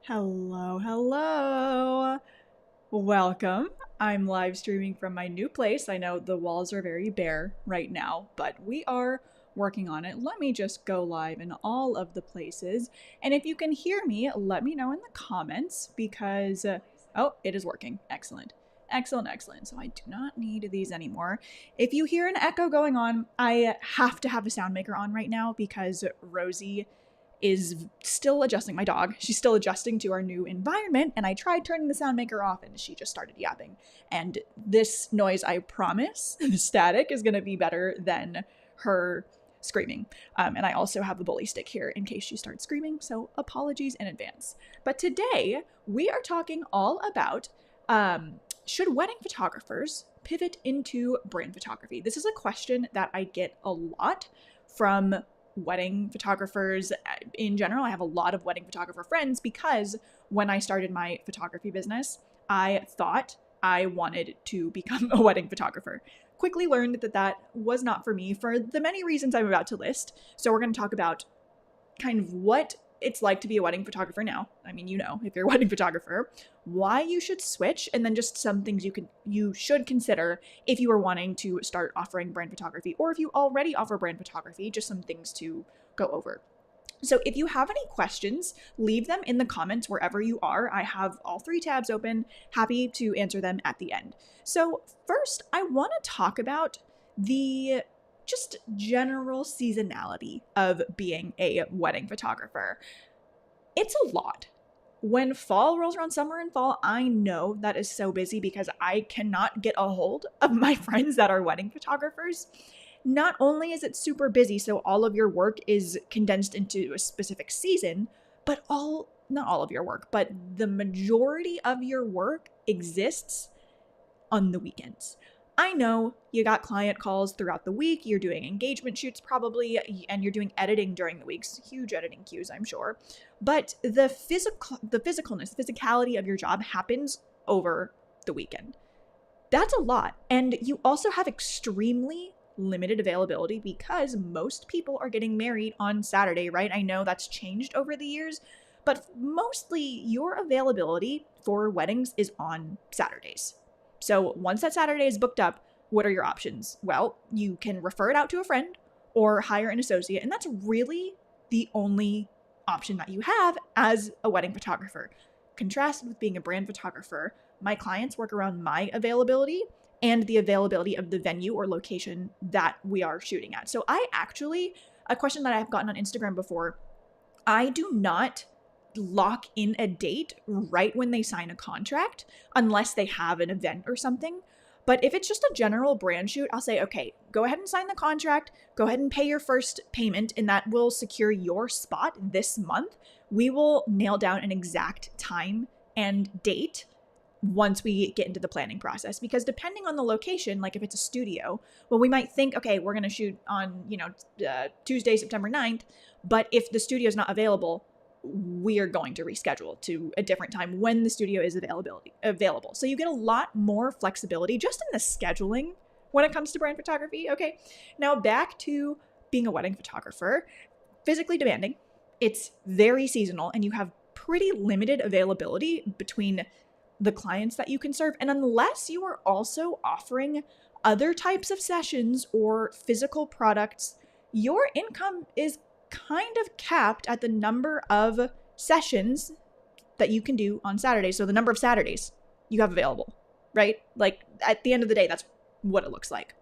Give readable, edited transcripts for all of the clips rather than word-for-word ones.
Hello, hello. Welcome. I'm live streaming from my new place. I know the walls are very bare right now, but we are working on it. Let me just go live in all of the places. And if you can hear me, let me know in the comments because, oh, it is working. Excellent. Excellent, excellent. So I do not need these anymore. If you hear an echo going on, I have to have a sound maker on right now because Rosie is still adjusting, my dog. She's still adjusting to our new environment, and I tried turning the sound maker off and she just started yapping. And this noise, I promise, the static is going to be better than her screaming. And I also have a bully stick here in case she starts screaming, so apologies in advance. But today, we are talking all about should wedding photographers pivot into brand photography? This is a question that I get a lot from wedding photographers in general. I have a lot of wedding photographer friends because when I started my photography business, I thought I wanted to become a wedding photographer. Quickly learned that that was not for me for the many reasons I'm about to list. So we're going to talk about kind of what it's like to be a wedding photographer now. I mean, you know, if you're a wedding photographer, why you should switch, and then just some things you should consider if you are wanting to start offering brand photography, or if you already offer brand photography, just some things to go over. So if you have any questions, leave them in the comments wherever you are. I have all three tabs open, happy to answer them at the end. So first, I want to talk about the just general seasonality of being a wedding photographer. It's a lot. When fall rolls around, summer and fall, I know that is so busy because I cannot get a hold of my friends that are wedding photographers. Not only is it super busy, so all of your work is condensed into a specific season, but not all of your work, but the majority of your work exists on the weekends. I know you got client calls throughout the week, you're doing engagement shoots probably, and you're doing editing during the weeks, huge editing queues, I'm sure. But the physicality of your job happens over the weekend. That's a lot. And you also have extremely limited availability because most people are getting married on Saturday, right? I know that's changed over the years, but mostly your availability for weddings is on Saturdays. So once that Saturday is booked up, what are your options? Well, you can refer it out to a friend or hire an associate, and that's really the only option that you have as a wedding photographer. Contrasted with being a brand photographer, my clients work around my availability and the availability of the venue or location that we are shooting at. So a question that I've gotten on Instagram before, I do not lock in a date right when they sign a contract unless they have an event or something. But if it's just a general brand shoot, I'll say, okay, go ahead and sign the contract, go ahead and pay your first payment, and that will secure your spot this month. We will nail down an exact time and date once we get into the planning process, because depending on the location, like if it's a studio, well, we might think, okay, we're going to shoot on, Tuesday, September 9th, but if the studio is not available, we are going to reschedule to a different time when the studio is available. So you get a lot more flexibility just in the scheduling when it comes to brand photography. Okay, now back to being a wedding photographer. Physically demanding, it's very seasonal, and you have pretty limited availability between the clients that you can serve. And unless you are also offering other types of sessions or physical products, your income is kind of capped at the number of sessions that you can do on Saturdays. So the number of Saturdays you have available, right? Like at the end of the day, that's what it looks like.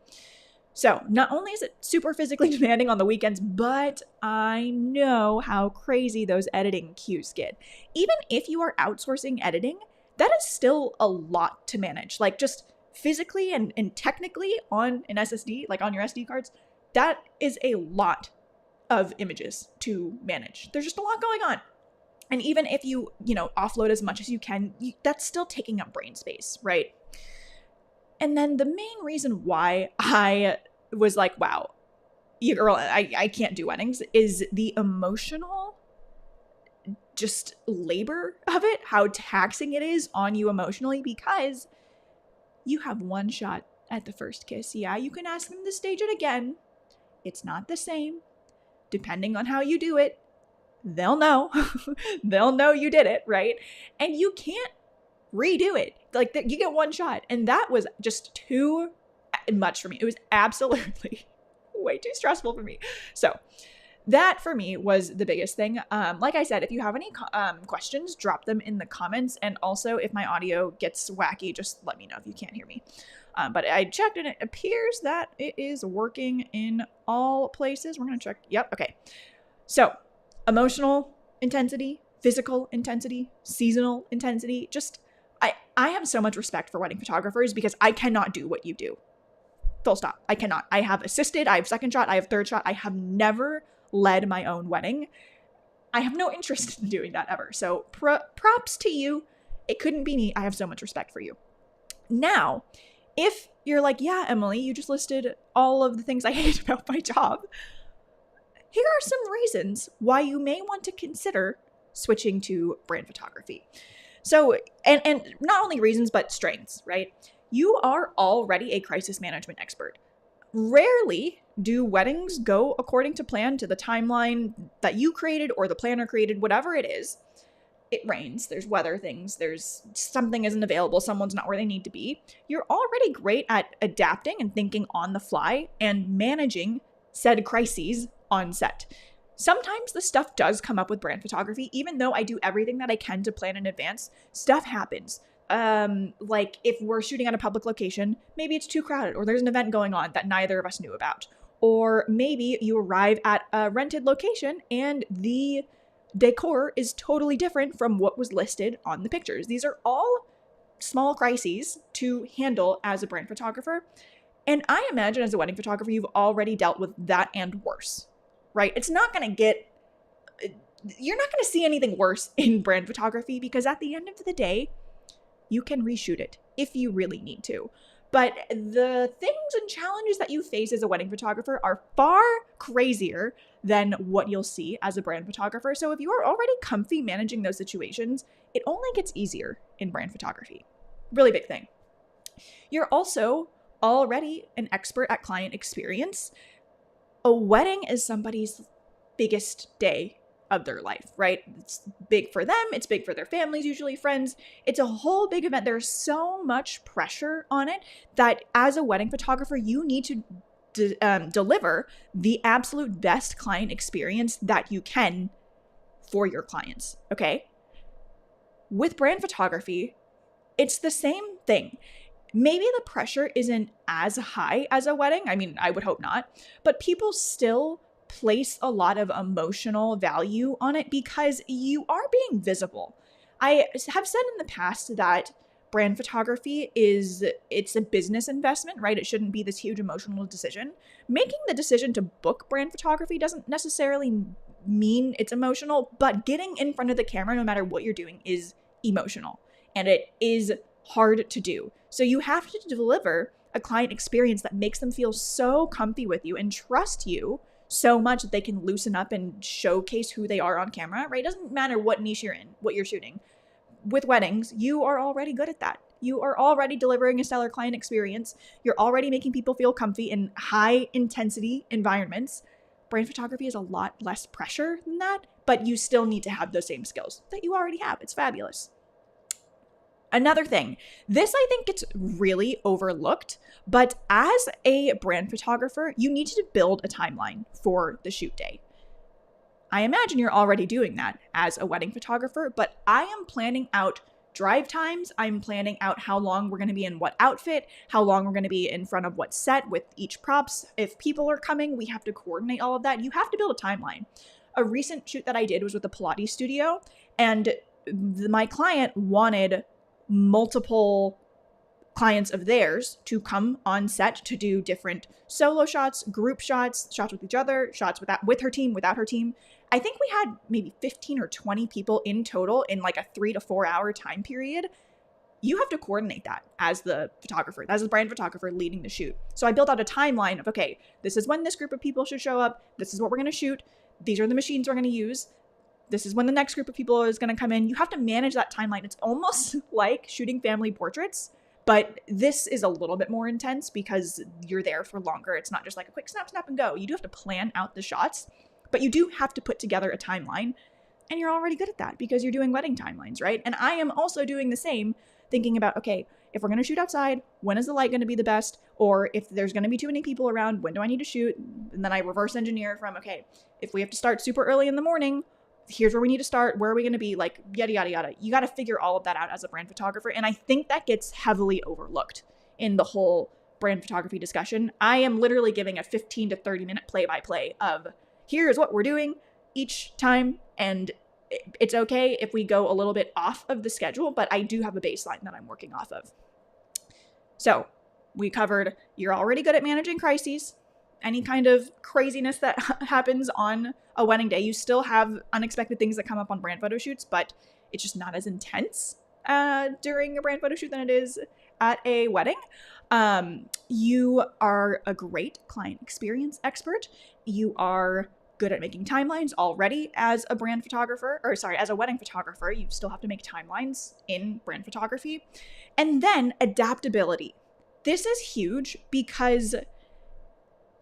So not only is it super physically demanding on the weekends, but I know how crazy those editing queues get. Even if you are outsourcing editing, that is still a lot to manage. Like just physically and technically on an SSD, like on your SD cards, that is a lot of images to manage. There's just a lot going on. And even if you offload as much as you can, that's still taking up brain space, right? And then the main reason why I was like, wow, girl, I can't do weddings is the emotional just labor of it, how taxing it is on you emotionally, because you have one shot at the first kiss. Yeah, you can ask them to stage it again. It's not the same. Depending on how you do it, they'll know. They'll know you did it, right? And you can't redo it. Like, you get one shot. And that was just too much for me. It was absolutely way too stressful for me. So that for me was the biggest thing. Like I said, if you have any questions, drop them in the comments. And also, if my audio gets wacky, just let me know if you can't hear me. But I checked and it appears that it is working in all places. We're going to check. Yep. Okay. So emotional intensity, physical intensity, seasonal intensity. Just, I have so much respect for wedding photographers because I cannot do what you do. Full stop. I cannot. I have assisted. I have second shot. I have third shot. I have never led my own wedding. I have no interest in doing that ever. So props to you. It couldn't be me. I have so much respect for you. Now, if you're like, yeah, Emily, you just listed all of the things I hate about my job, here are some reasons why you may want to consider switching to brand photography. So, and not only reasons, but strengths, right? You are already a crisis management expert. Rarely do weddings go according to plan, to the timeline that you created or the planner created, whatever it is. It rains, there's weather things, there's something isn't available, someone's not where they need to be. You're already great at adapting and thinking on the fly and managing said crises on set. Sometimes the stuff does come up with brand photography, even though I do everything that I can to plan in advance, stuff happens. Like if we're shooting at a public location, maybe it's too crowded or there's an event going on that neither of us knew about. Or maybe you arrive at a rented location and the decor is totally different from what was listed on the pictures. These are all small crises to handle as a brand photographer. And I imagine as a wedding photographer, you've already dealt with that and worse, right? It's not going to get, you're not going to see anything worse in brand photography because at the end of the day, you can reshoot it if you really need to. But the things and challenges that you face as a wedding photographer are far crazier than what you'll see as a brand photographer. So if you are already comfy managing those situations, it only gets easier in brand photography. Really big thing. You're also already an expert at client experience. A wedding is somebody's biggest day of their life, right? It's big for them. It's big for their families, usually friends. It's a whole big event. There's so much pressure on it that as a wedding photographer, you need to deliver the absolute best client experience that you can for your clients, okay? With brand photography, it's the same thing. Maybe the pressure isn't as high as a wedding. I mean, I would hope not, but people still place a lot of emotional value on it because you are being visible. I have said in the past that brand photography it's a business investment, right? It shouldn't be this huge emotional decision. Making the decision to book brand photography doesn't necessarily mean it's emotional, but getting in front of the camera, no matter what you're doing, is emotional. And it is hard to do. So you have to deliver a client experience that makes them feel so comfy with you and trust you so much that they can loosen up and showcase who they are on camera, right? It doesn't matter what niche you're in, what you're shooting. With weddings, you are already good at that. You are already delivering a stellar client experience. You're already making people feel comfy in high intensity environments. Brand photography is a lot less pressure than that, but you still need to have those same skills that you already have. It's fabulous. Another thing, this I think gets really overlooked, but as a brand photographer, you need to build a timeline for the shoot day. I imagine you're already doing that as a wedding photographer, but I am planning out drive times. I'm planning out how long we're going to be in what outfit, how long we're going to be in front of what set with each props. If people are coming, we have to coordinate all of that. You have to build a timeline. A recent shoot that I did was with a Pilates studio, and my client wanted multiple clients of theirs to come on set to do different solo shots, group shots, shots with each other, shots with her team, without her team. I think we had maybe 15 or 20 people in total in like a 3 to 4 hour time period. You have to coordinate that as the photographer, as the brand photographer leading the shoot. So I built out a timeline of, okay, this is when this group of people should show up. This is what we're going to shoot. These are the machines we're going to use. This is when the next group of people is going to come in. You have to manage that timeline. It's almost like shooting family portraits, but this is a little bit more intense because you're there for longer. It's not just like a quick snap, snap, and go. You do have to plan out the shots, but you do have to put together a timeline. And you're already good at that because you're doing wedding timelines, right? And I am also doing the same, thinking about, okay, if we're going to shoot outside, when is the light going to be the best? Or if there's going to be too many people around, when do I need to shoot? And then I reverse engineer from, okay, if we have to start super early in the morning, here's where we need to start. Where are we going to be? Like, yada, yada, yada. You got to figure all of that out as a brand photographer. And I think that gets heavily overlooked in the whole brand photography discussion. I am literally giving a 15 to 30 minute play-by-play of here's what we're doing each time. And it's okay if we go a little bit off of the schedule, but I do have a baseline that I'm working off of. So we covered you're already good at managing crises. Any kind of craziness that happens on a wedding day, you still have unexpected things that come up on brand photo shoots, but it's just not as intense during a brand photo shoot than it is at a wedding. You are a great client experience expert. You are good at making timelines already as a brand photographer, as a wedding photographer. You still have to make timelines in brand photography. And then adaptability. This is huge because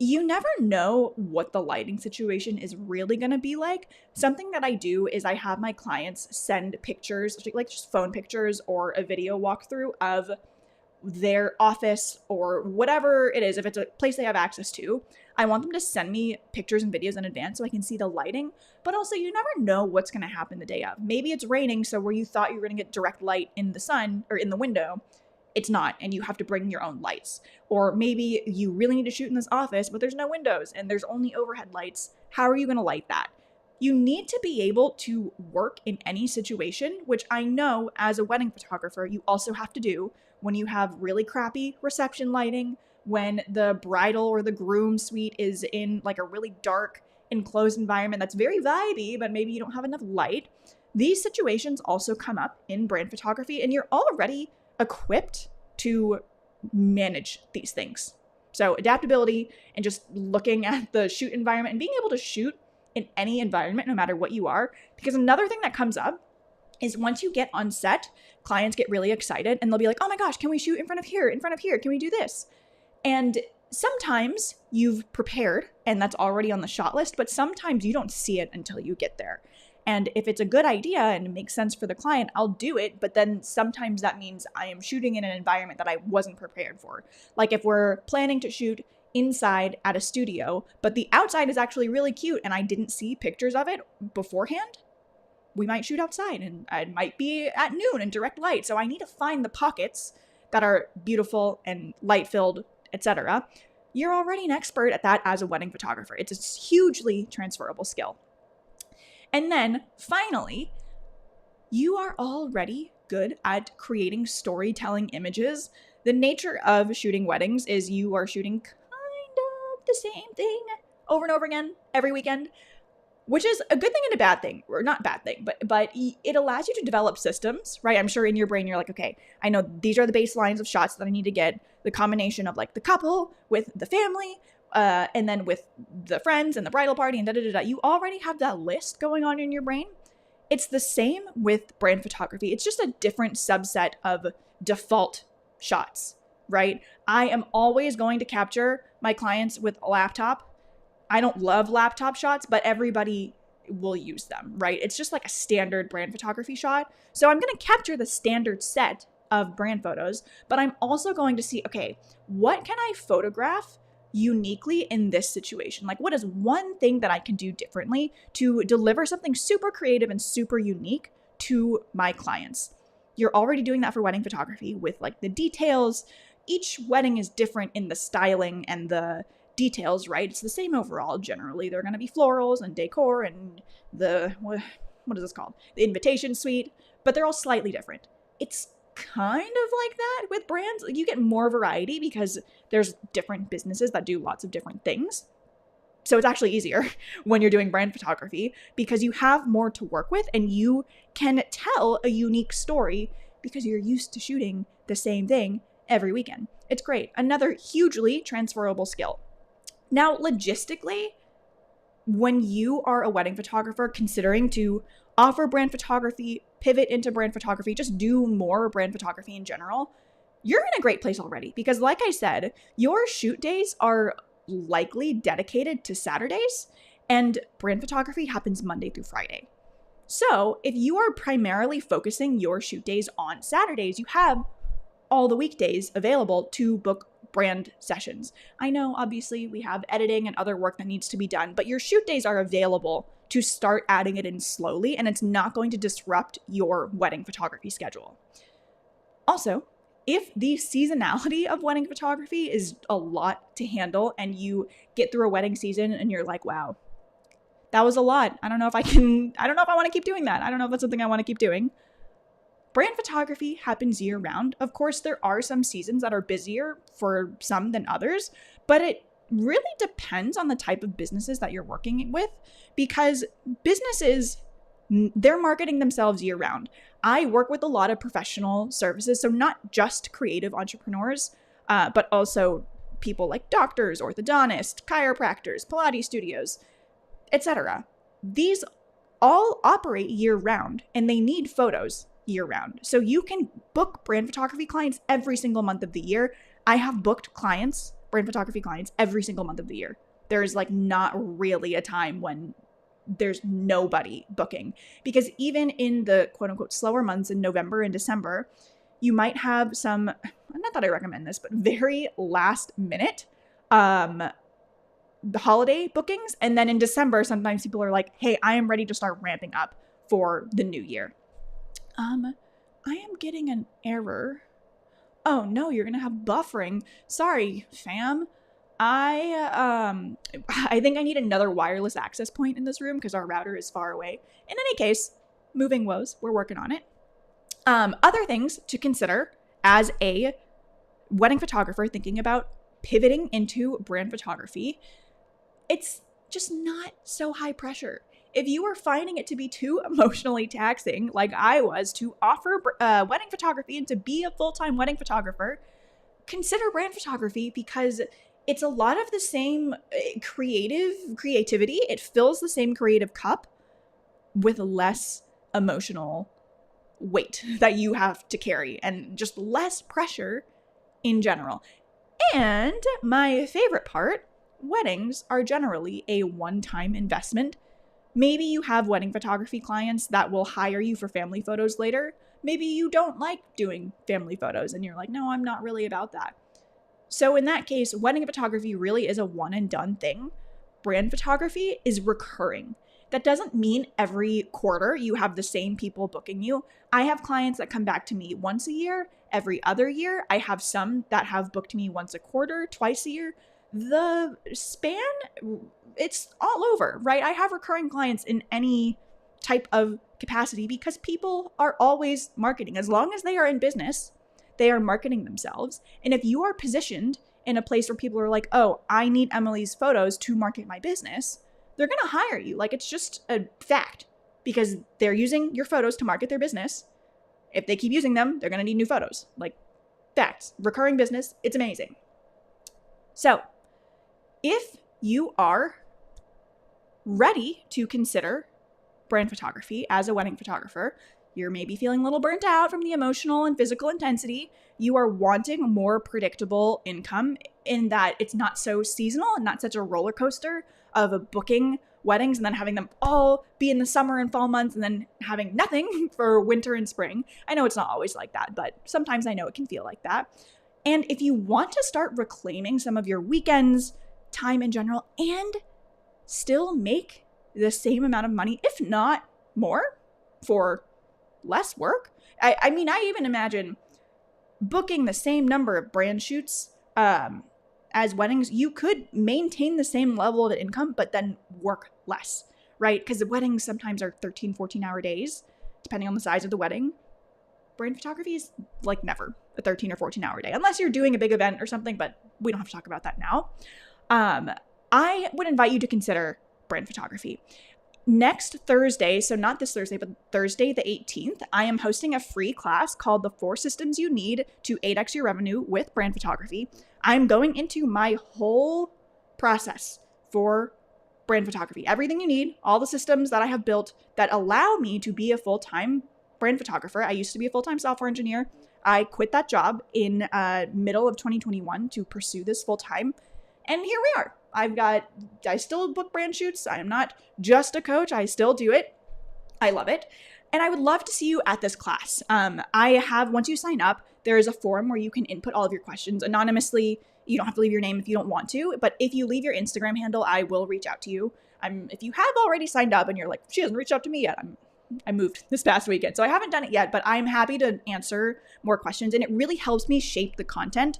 you never know what the lighting situation is really going to be like. Something that I do is I have my clients send pictures, like just phone pictures or a video walkthrough of their office or whatever it is. If it's a place they have access to, I want them to send me pictures and videos in advance so I can see the lighting. But also, you never know what's going to happen the day of. Maybe it's raining, so where you thought you were going to get direct light in the sun or in the window, it's not, and you have to bring your own lights. Or maybe you really need to shoot in this office, but there's no windows and there's only overhead lights. How are you going to light that? You need to be able to work in any situation, which I know as a wedding photographer, you also have to do when you have really crappy reception lighting, when the bridal or the groom suite is in like a really dark, enclosed environment that's very vibey, but maybe you don't have enough light. These situations also come up in brand photography, and you're already equipped to manage these things. So adaptability and just looking at the shoot environment and being able to shoot in any environment, no matter what you are. Because another thing that comes up is once you get on set, clients get really excited and they'll be like, oh my gosh, can we shoot in front of here? Can we do this? And sometimes you've prepared and that's already on the shot list, but sometimes you don't see it until you get there. And if it's a good idea and it makes sense for the client, I'll do it. But then sometimes that means I am shooting in an environment that I wasn't prepared for. Like if we're planning to shoot inside at a studio, but the outside is actually really cute and I didn't see pictures of it beforehand, we might shoot outside and it might be at noon in direct light. So I need to find the pockets that are beautiful and light-filled, etc. You're already an expert at that as a wedding photographer. It's a hugely transferable skill. And then finally, you are already good at creating storytelling images. The nature of shooting weddings is you are shooting kind of the same thing over and over again every weekend, which is a good thing and a bad thing, or not bad thing, but it allows you to develop systems, right? I'm sure in your brain, you're like, okay, I know these are the baselines of shots that I need to get, the combination of like the couple with the family, and then with the friends and the bridal party and da-da-da-da. You already have that list going on in your brain. It's the same with brand photography. It's just a different subset of default shots, right? I am always going to capture my clients with a laptop. I don't love laptop shots, but everybody will use them, right? It's just like a standard brand photography shot. So I'm going to capture the standard set of brand photos, but I'm also going to see, okay, what can I photograph uniquely in this situation? Like, what is one thing that I can do differently to deliver something super creative and super unique to my clients? You're already doing that for wedding photography with like the details. Each wedding is different in the styling and the details, right? It's the same overall. Generally, they're going to be florals and decor and the, what is this called? The invitation suite, but they're all slightly different. It's kind of like that with brands. You get more variety because there's different businesses that do lots of different things. So it's actually easier when you're doing brand photography because you have more to work with and you can tell a unique story because you're used to shooting the same thing every weekend. It's great. Another hugely transferable skill. Now, logistically, when you are a wedding photographer considering to offer brand photography, pivot into brand photography, just do more brand photography in general, you're in a great place already. Because like I said, your shoot days are likely dedicated to Saturdays and brand photography happens Monday through Friday. So if you are primarily focusing your shoot days on Saturdays, you have all the weekdays available to book brand sessions. I know obviously we have editing and other work that needs to be done, but your shoot days are available to start adding it in slowly, and it's not going to disrupt your wedding photography schedule. Also, if the seasonality of wedding photography is a lot to handle and you get through a wedding season and you're like, wow, that was a lot. I don't know if I want to keep doing that. I don't know if that's something I want to keep doing. Brand photography happens year round. Of course, there are some seasons that are busier for some than others, but it really depends on the type of businesses that you're working with, because businesses, they're marketing themselves year round. I work with a lot of professional services, so not just creative entrepreneurs, but also people like doctors, orthodontists, chiropractors, Pilates studios, etc. These all operate year round and they need photos year round. So you can book brand photography clients every single month of the year. I have booked clients, brand photography clients, every single month of the year. There's like not really a time when there's nobody booking, because even in the quote unquote slower months in November and December, you might have some, not that I recommend this, but very last minute the holiday bookings. And then in December, sometimes people are like, hey, I am ready to start ramping up for the new year. I am getting an error. Oh no, you're going to have buffering. Sorry, fam. I think I need another wireless access point in this room because our router is far away. In any case, moving woes, we're working on it. Other things to consider as a wedding photographer thinking about pivoting into brand photography, it's just not so high pressure. If you are finding it to be too emotionally taxing, like I was, to offer wedding photography and to be a full-time wedding photographer, consider brand photography, because it's a lot of the same creativity. It fills the same creative cup with less emotional weight that you have to carry and just less pressure in general. And my favorite part, weddings are generally a one-time investment. Maybe you have wedding photography clients that will hire you for family photos later. Maybe you don't like doing family photos and you're like, no, I'm not really about that. So in that case, wedding photography really is a one and done thing. Brand photography is recurring. That doesn't mean every quarter you have the same people booking you. I have clients that come back to me once a year, every other year. I have some that have booked me once a quarter, twice a year. The span, it's all over, right? I have recurring clients in any type of capacity because people are always marketing. As long as they are in business, they are marketing themselves. And if you are positioned in a place where people are like, oh, I need Emily's photos to market my business, they're going to hire you. Like, it's just a fact, because they're using your photos to market their business. If they keep using them, they're going to need new photos. Like, facts. Recurring business, it's amazing. So if you are ready to consider brand photography as a wedding photographer, you're maybe feeling a little burnt out from the emotional and physical intensity. You are wanting more predictable income in that it's not so seasonal and not such a roller coaster of booking weddings and then having them all be in the summer and fall months and then having nothing for winter and spring. I know it's not always like that, but sometimes I know it can feel like that. And if you want to start reclaiming some of your weekends, time in general, and still make the same amount of money, if not more, for less work. I mean, I even imagine booking the same number of brand shoots as weddings. You could maintain the same level of income, but then work less, right? Because the weddings sometimes are 13, 14-hour days, depending on the size of the wedding. Brand photography is like never a 13 or 14-hour day, unless you're doing a big event or something, but we don't have to talk about that now. I would invite you to consider brand photography. Next Thursday, so not this Thursday, but Thursday the 18th, I am hosting a free class called The 4 Systems You Need to 8x Your Revenue with Brand Photography. I'm going into my whole process for brand photography. Everything you need, all the systems that I have built that allow me to be a full-time brand photographer. I used to be a full-time software engineer. I quit that job in middle of 2021 to pursue this full-time. And here we are. I still book brand shoots. I am not just a coach. I still do it. I love it. And I would love to see you at this class. Once you sign up, there is a form where you can input all of your questions anonymously. You don't have to leave your name if you don't want to, but if you leave your Instagram handle, I will reach out to you. If you have already signed up and you're like, she hasn't reached out to me yet, I moved this past weekend, so I haven't done it yet, but I'm happy to answer more questions. And it really helps me shape the content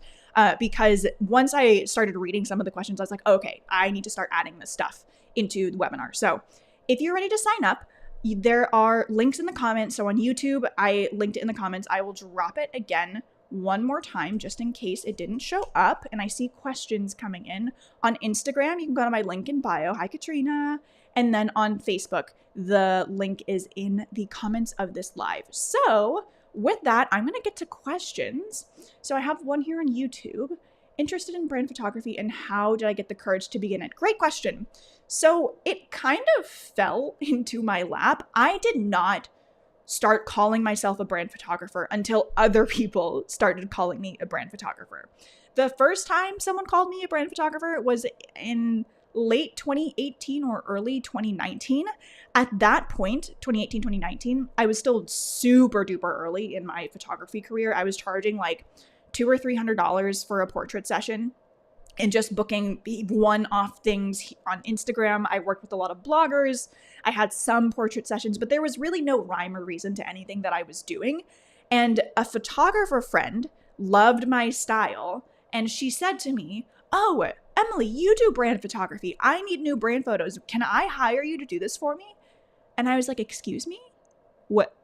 because once I started reading some of the questions, I was like, okay, I need to start adding this stuff into the webinar. So if you're ready to sign up, there are links in the comments. So on YouTube, I linked it in the comments. I will drop it again one more time just in case it didn't show up and I see questions coming in. On Instagram, you can go to my link in bio. Hi, Katrina. And then on Facebook, the link is in the comments of this live. So with that, I'm going to get to questions. So I have one here on YouTube. Interested in brand photography and how did I get the courage to begin it? Great question. So it kind of fell into my lap. I did not start calling myself a brand photographer until other people started calling me a brand photographer. The first time someone called me a brand photographer was in late 2018 or early 2019. At that point, 2018, 2019, I was still super duper early in my photography career. I was charging like $200 or $300 for a portrait session and just booking one-off things on Instagram. I worked with a lot of bloggers. I had some portrait sessions, but there was really no rhyme or reason to anything that I was doing. And a photographer friend loved my style, and she said to me, "Oh, Emily, you do brand photography. I need new brand photos. Can I hire you to do this for me?" And I was like, "Excuse me? What?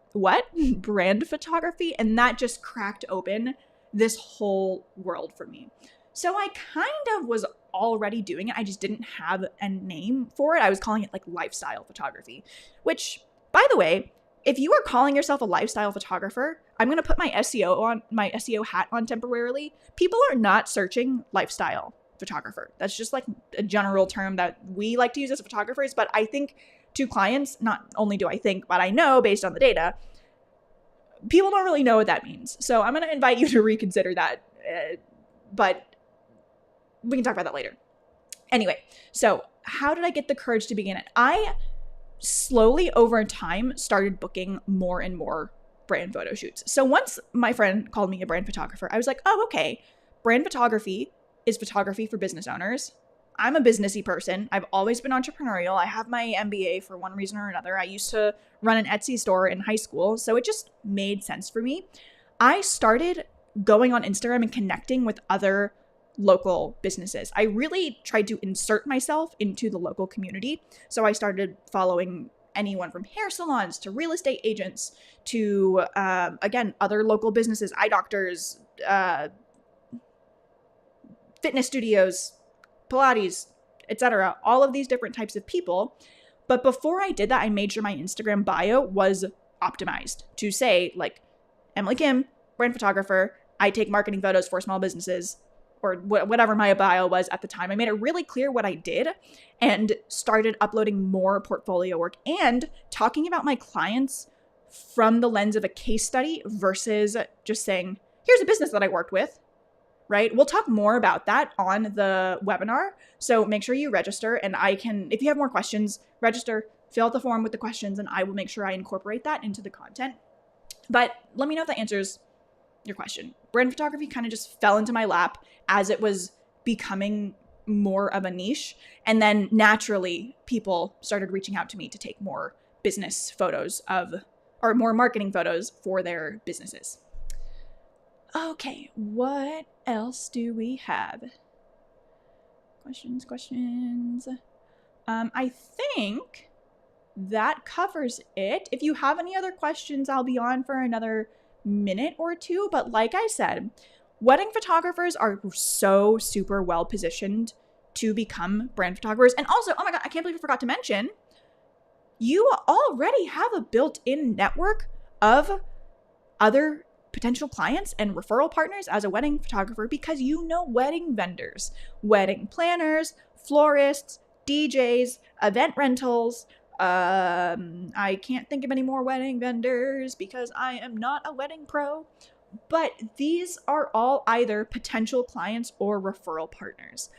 Brand photography?" And that just cracked open this whole world for me. So I kind of was already doing it. I just didn't have a name for it. I was calling it like lifestyle photography, which, by the way, if you are calling yourself a lifestyle photographer, I'm going to put my SEO hat on temporarily. People are not searching lifestyle photographer. That's just like a general term that we like to use as photographers. But I think to clients, not only do I think, but I know based on the data, people don't really know what that means. So I'm going to invite you to reconsider that. But we can talk about that later. Anyway, so how did I get the courage to begin it? I slowly over time started booking more and more brand photo shoots. So once my friend called me a brand photographer, I was like, oh, okay. Brand photography is photography for business owners. I'm a businessy person. I've always been entrepreneurial. I have my MBA for one reason or another. I used to run an Etsy store in high school, so it just made sense for me. I started going on Instagram and connecting with other local businesses. I really tried to insert myself into the local community. So I started following anyone from hair salons to real estate agents to, again, other local businesses, eye doctors, fitness studios, Pilates, etc. All of these different types of people. But before I did that, I made sure my Instagram bio was optimized to say like, Emily Kim, brand photographer. I take marketing photos for small businesses, or whatever my bio was at the time. I made it really clear what I did and started uploading more portfolio work and talking about my clients from the lens of a case study versus just saying, here's a business that I worked with, right? We'll talk more about that on the webinar. So make sure you register, and I can, if you have more questions, register, fill out the form with the questions, and I will make sure I incorporate that into the content. But let me know if that answers your question. Brand photography kind of just fell into my lap as it was becoming more of a niche. And then naturally, people started reaching out to me to take more business photos or more marketing photos for their businesses. Okay, what else do we have? Questions. I think that covers it. If you have any other questions, I'll be on for another minute or two. But like I said, wedding photographers are so super well positioned to become brand photographers. And also, oh my God, I can't believe I forgot to mention, you already have a built-in network of other potential clients and referral partners as a wedding photographer because you know wedding vendors, wedding planners, florists, DJs, event rentals. I can't think of any more wedding vendors because I am not a wedding pro, but these are all either potential clients or referral partners.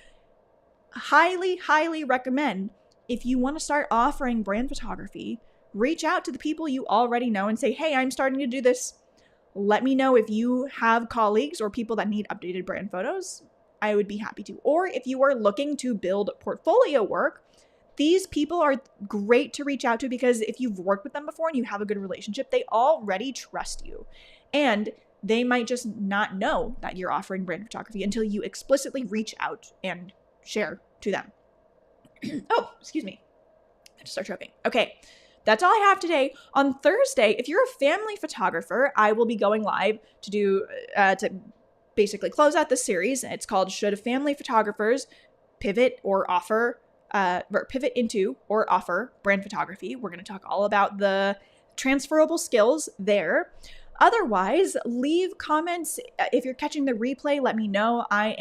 Highly, highly recommend, if you want to start offering brand photography, reach out to the people you already know and say, hey, I'm starting to do this. Let me know if you have colleagues or people that need updated brand photos. I would be happy to. Or if you are looking to build portfolio work, these people are great to reach out to because if you've worked with them before and you have a good relationship, they already trust you. And they might just not know that you're offering brand photography until you explicitly reach out and share to them. Oh, excuse me. I just start choking. Okay. That's all I have today. On Thursday, if you're a family photographer, I will be going live to basically close out this series. It's called Should Family Photographers Pivot into or offer brand photography? We're going to talk all about the transferable skills there. Otherwise, leave comments. If you're catching the replay, let me know. I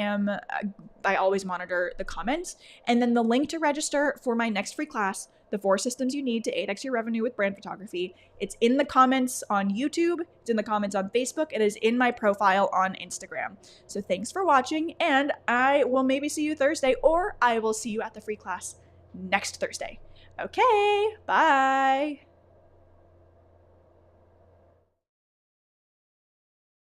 always monitor the comments. And then the link to register for my next free class, The 4 Systems You Need to 8x Your Revenue with Brand Photography. It's in the comments on YouTube. It's in the comments on Facebook. It is in my profile on Instagram. So thanks for watching, and I will maybe see you Thursday, or I will see you at the free class next Thursday. Okay, bye.